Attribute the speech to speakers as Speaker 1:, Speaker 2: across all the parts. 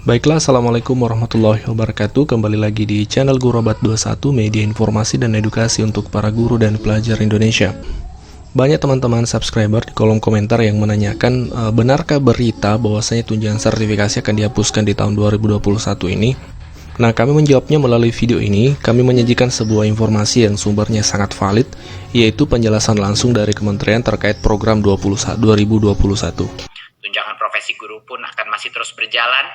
Speaker 1: Baiklah, Assalamualaikum warahmatullahi wabarakatuh. Kembali lagi di channel Guruobat21, media informasi dan edukasi untuk para guru dan pelajar Indonesia. Banyak teman-teman subscriber di kolom komentar yang menanyakan, benarkah berita bahwasanya tunjangan sertifikasi akan dihapuskan di tahun 2021 ini? Nah, kami menjawabnya melalui video ini. Kami menyajikan sebuah informasi yang sumbernya sangat valid, yaitu penjelasan langsung dari Kementerian terkait program 2021.
Speaker 2: Tunjangan profesi guru pun akan masih terus berjalan.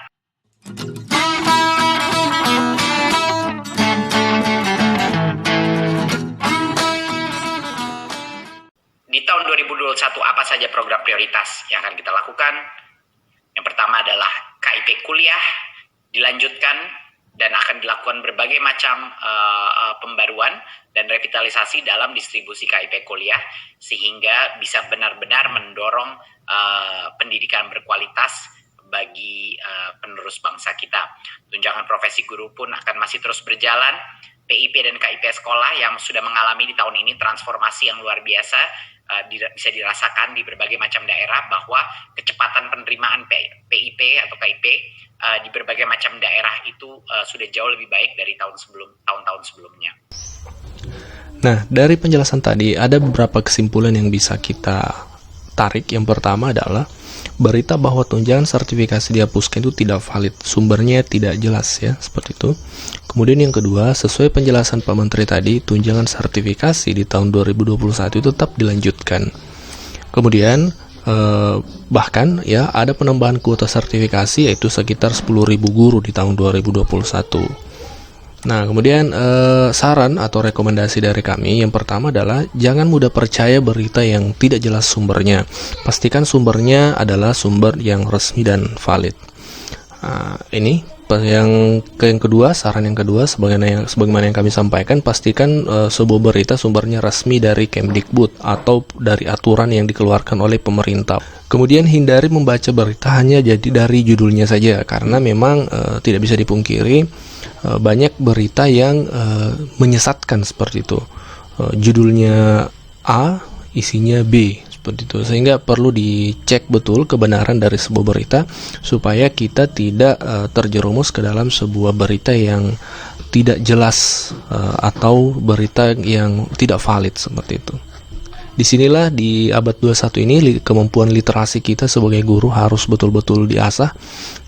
Speaker 2: Di tahun 2021 apa saja program prioritas yang akan kita lakukan? Yang pertama adalah KIP kuliah dilanjutkan dan akan dilakukan berbagai macam pembaruan dan revitalisasi dalam distribusi KIP kuliah sehingga bisa benar-benar mendorong pendidikan berkualitas bagi penerus bangsa kita. Tunjangan profesi guru pun akan masih terus berjalan. PIP dan KIP sekolah yang sudah mengalami di tahun ini transformasi yang luar biasa bisa dirasakan di berbagai macam daerah, bahwa kecepatan penerimaan PIP atau KIP di berbagai macam daerah itu sudah jauh lebih baik dari tahun-tahun sebelumnya.
Speaker 1: Nah, dari penjelasan tadi ada beberapa kesimpulan yang bisa kita tarik. Yang pertama adalah berita bahwa tunjangan sertifikasi dihapuskan itu tidak valid, sumbernya tidak jelas ya, seperti itu. Kemudian yang kedua, sesuai penjelasan Pak Menteri tadi, tunjangan sertifikasi di tahun 2021 itu tetap dilanjutkan. Kemudian bahkan ya ada penambahan kuota sertifikasi, yaitu sekitar 10.000 guru di tahun 2021. Nah, kemudian saran atau rekomendasi dari kami yang pertama adalah jangan mudah percaya berita yang tidak jelas sumbernya. Pastikan sumbernya adalah sumber yang resmi dan valid. Ini yang kedua, saran yang kedua, sebagaimana yang kami sampaikan, pastikan sebuah berita sumbernya resmi dari Kemdikbud atau dari aturan yang dikeluarkan oleh pemerintah. Kemudian hindari membaca berita hanya jadi dari judulnya saja, karena memang tidak bisa dipungkiri banyak berita yang menyesatkan seperti itu. Judulnya A, isinya B, seperti itu. Sehingga perlu dicek betul kebenaran dari sebuah berita supaya kita tidak terjerumus ke dalam sebuah berita yang tidak jelas atau berita yang tidak valid seperti itu. Disinilah di abad 21 ini kemampuan literasi kita sebagai guru harus betul-betul diasah,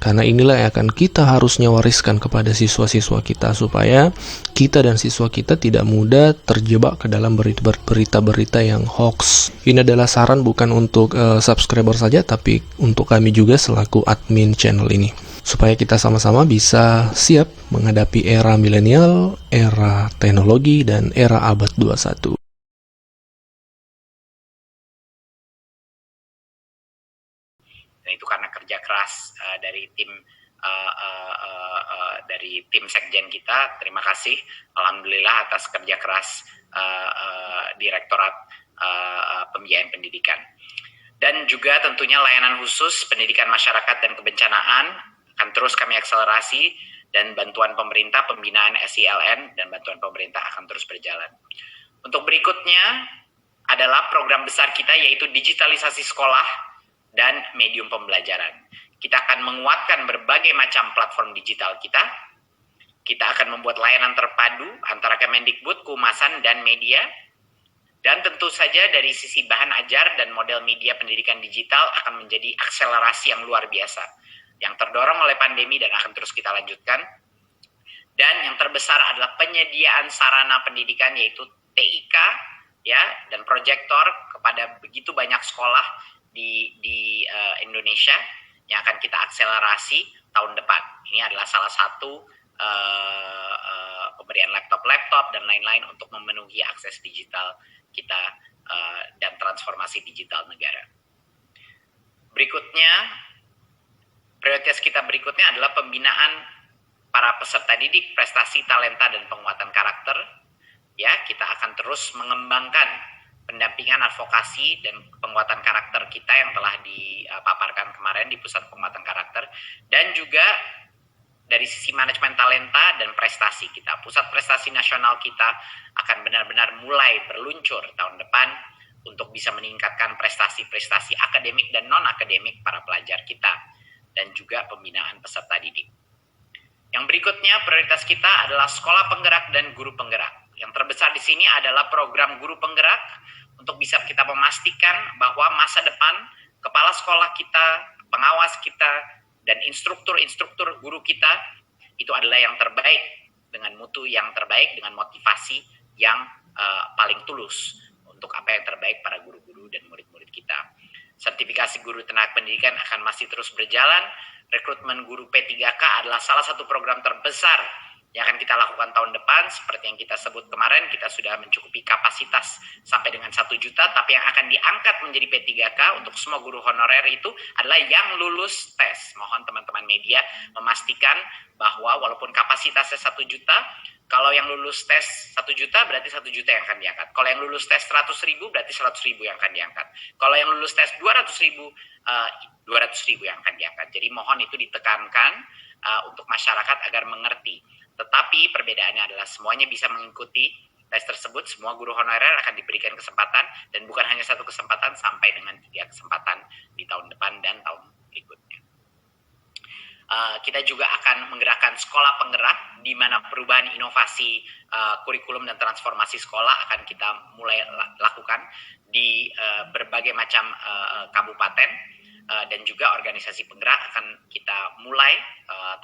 Speaker 1: karena inilah yang akan kita harusnya wariskan kepada siswa-siswa kita supaya kita dan siswa kita tidak mudah terjebak ke dalam berita-berita yang hoax. Ini adalah saran bukan untuk subscriber saja, tapi untuk kami juga selaku admin channel ini, supaya kita sama-sama bisa siap menghadapi era milenial, era teknologi, dan era abad 21.
Speaker 2: Dan itu karena kerja keras dari tim sekjen kita. Terima kasih, alhamdulillah, atas kerja keras Direktorat Pembiayaan Pendidikan. Dan juga tentunya layanan khusus pendidikan masyarakat dan kebencanaan akan terus kami akselerasi, dan bantuan pemerintah pembinaan SILN dan bantuan pemerintah akan terus berjalan. Untuk berikutnya adalah program besar kita, yaitu digitalisasi sekolah dan medium pembelajaran. Kita akan menguatkan berbagai macam platform digital kita. Kita akan membuat layanan terpadu antara Kemendikbud, Kehumasan, dan media. Dan tentu saja dari sisi bahan ajar dan model media pendidikan digital akan menjadi akselerasi yang luar biasa, yang terdorong oleh pandemi dan akan terus kita lanjutkan. Dan yang terbesar adalah penyediaan sarana pendidikan, yaitu TIK ya, dan proyektor kepada begitu banyak sekolah di Indonesia yang akan kita akselerasi tahun depan. Ini adalah salah satu pemberian laptop dan lain-lain untuk memenuhi akses digital kita dan transformasi digital negara. Berikutnya, prioritas kita berikutnya adalah pembinaan para peserta didik, prestasi, talenta, dan penguatan karakter. Ya, kita akan terus mengembangkan pendampingan, advokasi, dan penguatan karakter kita yang telah dipaparkan kemarin di Pusat Penguatan Karakter. Dan juga dari sisi manajemen talenta dan prestasi kita. Pusat Prestasi Nasional kita akan benar-benar mulai berluncur tahun depan untuk bisa meningkatkan prestasi-prestasi akademik dan non-akademik para pelajar kita, dan juga pembinaan peserta didik. berikutnya prioritas kita adalah sekolah penggerak dan guru penggerak. Yang terbesar di sini adalah program guru penggerak untuk bisa kita memastikan bahwa masa depan kepala sekolah kita, pengawas kita, dan instruktur guru kita itu adalah yang terbaik, dengan mutu yang terbaik, dengan motivasi yang paling tulus untuk apa yang terbaik para guru-guru dan murid-murid kita. Sertifikasi guru tenaga pendidikan akan masih terus berjalan. Rekrutmen guru P3K adalah salah satu program terbesar yang akan kita lakukan tahun depan. Seperti yang kita sebut kemarin, kita sudah mencukupi kapasitas sampai dengan 1 juta, tapi yang akan diangkat menjadi P3K untuk semua guru honorer itu adalah yang lulus tes. Mohon teman-teman media memastikan bahwa walaupun kapasitasnya 1 juta, kalau yang lulus tes 1 juta berarti 1 juta yang akan diangkat. Kalau yang lulus tes 100.000 berarti 100.000 yang akan diangkat. Kalau yang lulus tes 200.000, 200.000 yang akan diangkat. Jadi mohon itu ditekankan untuk masyarakat agar mengerti. Tetapi perbedaannya adalah semuanya bisa mengikuti tes tersebut. Semua guru honorer akan diberikan kesempatan, dan bukan hanya 1 kesempatan, sampai dengan 3 kesempatan di tahun depan dan tahun berikutnya. Kita juga akan menggerakkan sekolah penggerak, di mana perubahan inovasi kurikulum dan transformasi sekolah akan kita mulai lakukan di berbagai macam kabupaten, dan juga organisasi penggerak akan kita mulai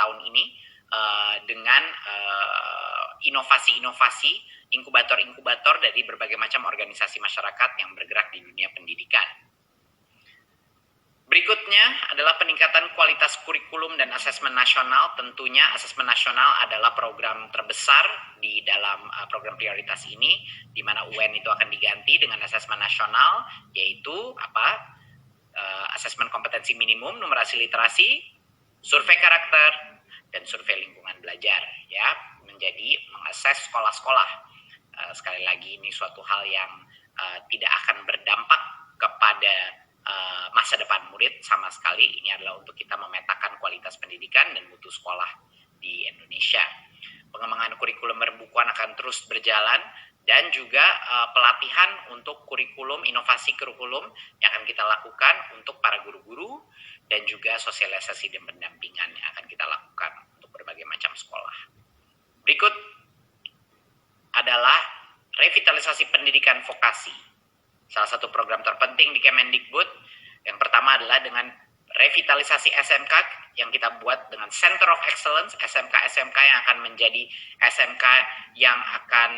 Speaker 2: tahun ini dengan inovasi-inovasi, inkubator-inkubator dari berbagai macam organisasi masyarakat yang bergerak di dunia pendidikan. Berikutnya adalah peningkatan kualitas kurikulum dan asesmen nasional. Tentunya asesmen nasional adalah program terbesar di dalam program prioritas ini, di mana UN itu akan diganti dengan asesmen nasional, yaitu asesmen kompetensi minimum, numerasi literasi, survei karakter, dan survei lingkungan belajar, ya, menjadi mengakses sekolah-sekolah. Sekali lagi, ini suatu hal yang tidak akan berdampak kepada masa depan murid sama sekali. Ini adalah untuk kita memetakan kualitas pendidikan dan mutu sekolah di Indonesia. Pengembangan kurikulum berbukuan akan terus berjalan, dan juga pelatihan untuk kurikulum, inovasi kurikulum yang akan kita lakukan untuk para guru-guru, dan juga sosialisasi dan pendampingan yang akan kita lakukan untuk berbagai macam sekolah. Berikut adalah revitalisasi pendidikan vokasi. Salah satu program terpenting di Kemendikbud, yang pertama adalah dengan revitalisasi SMK yang kita buat dengan Center of Excellence, SMK-SMK yang akan menjadi SMK yang akan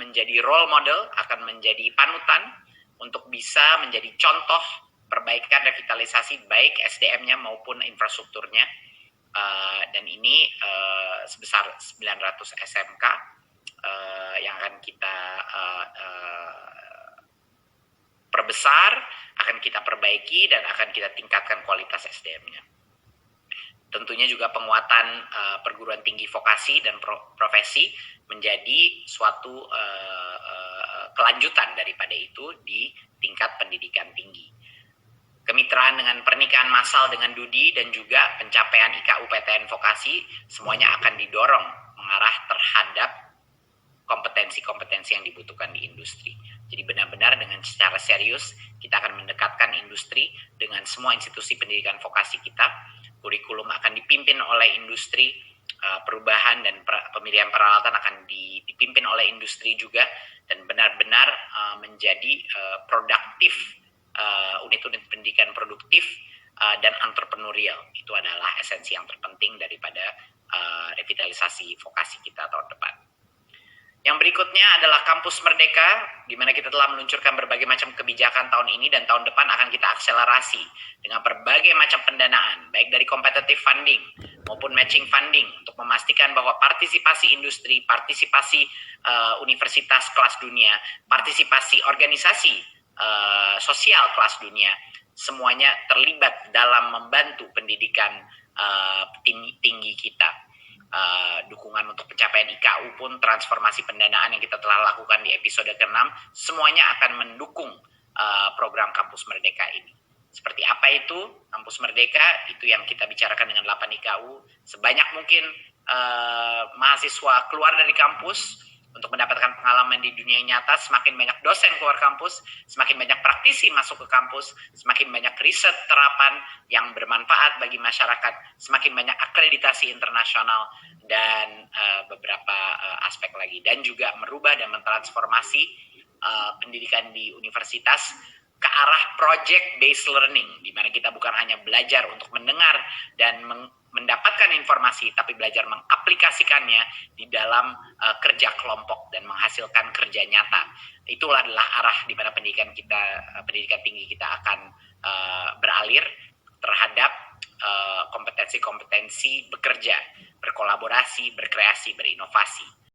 Speaker 2: menjadi role model, akan menjadi panutan untuk bisa menjadi contoh perbaikan revitalisasi baik SDM-nya maupun infrastrukturnya. Dan ini sebesar 900 SMK yang akan kita perbesar, akan kita perbaiki, dan akan kita tingkatkan kualitas SDM-nya. Tentunya juga penguatan perguruan tinggi vokasi dan profesi menjadi suatu kelanjutan daripada itu di tingkat pendidikan tinggi. Kemitraan dengan pernikahan massal dengan Dudi dan juga pencapaian IKU-PTN vokasi semuanya akan didorong mengarah terhadap kompetensi-kompetensi yang dibutuhkan di industri. Jadi benar-benar dengan secara serius kita akan mendekatkan industri dengan semua institusi pendidikan vokasi kita. Kurikulum akan dipimpin oleh industri, perubahan dan pemilihan peralatan akan dipimpin oleh industri juga, dan benar-benar menjadi produktif, unit-unit pendidikan produktif dan entrepreneurial. Itu adalah esensi yang terpenting daripada revitalisasi vokasi kita tahun depan. Yang berikutnya adalah Kampus Merdeka, di mana kita telah meluncurkan berbagai macam kebijakan tahun ini, dan tahun depan akan kita akselerasi dengan berbagai macam pendanaan, baik dari competitive funding maupun matching funding, untuk memastikan bahwa partisipasi industri, partisipasi universitas kelas dunia, partisipasi organisasi sosial kelas dunia, semuanya terlibat dalam membantu pendidikan tinggi kita. Dukungan untuk pencapaian IKU pun, transformasi pendanaan yang kita telah lakukan di episode ke-6, semuanya akan mendukung program Kampus Merdeka ini. Seperti apa itu Kampus Merdeka? Itu yang kita bicarakan dengan 8 IKU. Sebanyak mungkin mahasiswa keluar dari kampus untuk mendapatkan pengalaman di dunia nyata. Semakin banyak dosen keluar kampus, semakin banyak praktisi masuk ke kampus, semakin banyak riset terapan yang bermanfaat bagi masyarakat, semakin banyak akreditasi internasional, dan beberapa aspek lagi. Dan juga merubah dan mentransformasi pendidikan di universitas ke arah project based learning, di mana kita bukan hanya belajar untuk mendengar dan mendapatkan informasi, tapi belajar mengaplikasikannya di dalam kerja kelompok dan menghasilkan kerja nyata. Itulah adalah arah di mana pendidikan tinggi kita akan beralih terhadap kompetensi-kompetensi bekerja, berkolaborasi, berkreasi, berinovasi.